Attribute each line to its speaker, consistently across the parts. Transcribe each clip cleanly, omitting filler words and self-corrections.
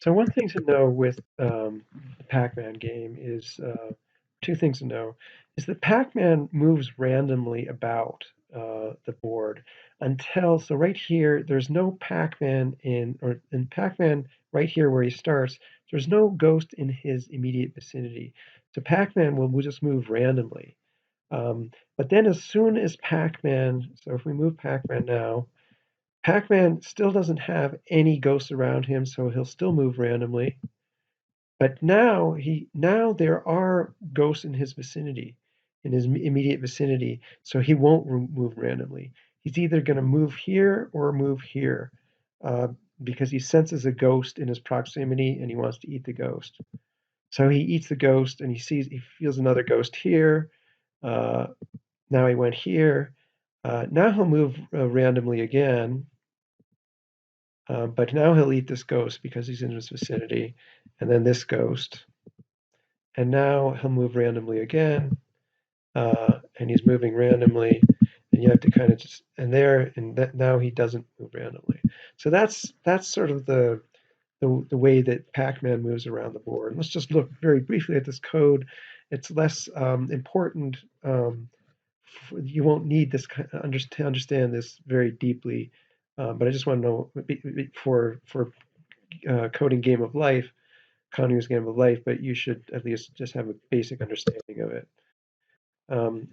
Speaker 1: So one thing to know with the Pac-Man game is two things to know is that Pac-Man moves randomly about the board until so right here there's no Pac-Man in Pac-Man right here where he starts. There's no ghost in his immediate vicinity, so Pac-Man will just move randomly. But then as soon as Pac-Man, so if we move Pac-Man now, Pac-Man still doesn't have any ghosts around him, so he'll still move randomly. But now there are ghosts in his vicinity, in his immediate vicinity, so he won't move randomly. He's either going to move here or move here, uh, because he senses a ghost in his proximity and he wants to eat the ghost. So he eats the ghost and he feels another ghost here. Uh, Now he went here. Now he'll move randomly again. But now he'll eat this ghost because he's in his vicinity, and then this ghost. And now he'll move randomly again, and he's moving randomly. And you have to kind of just, and there, and that now he doesn't move randomly. So that's sort of the way that Pac-Man moves around the board. And let's just look very briefly at this code. It's less important. You won't need this to understand this very deeply, but I just want to know for coding Game of Life, Conway's Game of Life, but you should at least just have a basic understanding of it.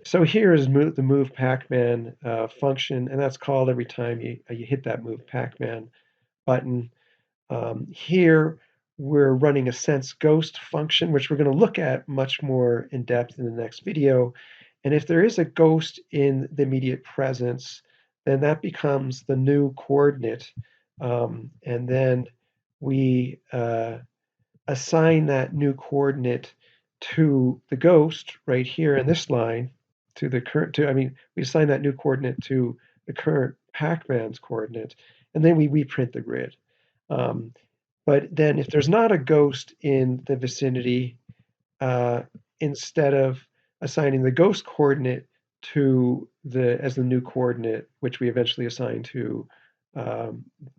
Speaker 1: So here is the move Pac-Man function, and that's called every time you hit that move Pac-Man button. Here we're running a sense ghost function, which we're going to look at much more in depth in the next video. And if there is a ghost in the immediate presence, then that becomes the new coordinate. And then we assign that new coordinate to the ghost right here in this line, to the current, to, I mean, we assign that new coordinate to the current Pac-Man's coordinate, and then we reprint the grid. Um, but then if there's not a ghost in the vicinity, uh, instead of assigning the ghost coordinate to as the new coordinate, which we eventually assign to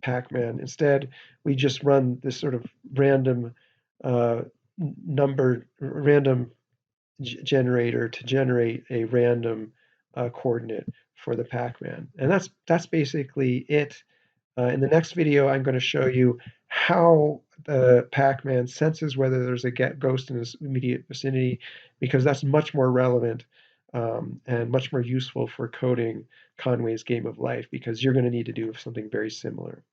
Speaker 1: Pac-Man, instead we just run this sort of random uh, random generator to generate a random coordinate for the Pac-Man, and that's basically it. In the next video, I'm going to show you how the Pac-Man senses whether there's a ghost in his immediate vicinity, because that's much more relevant and much more useful for coding Conway's Game of Life, because you're going to need to do something very similar.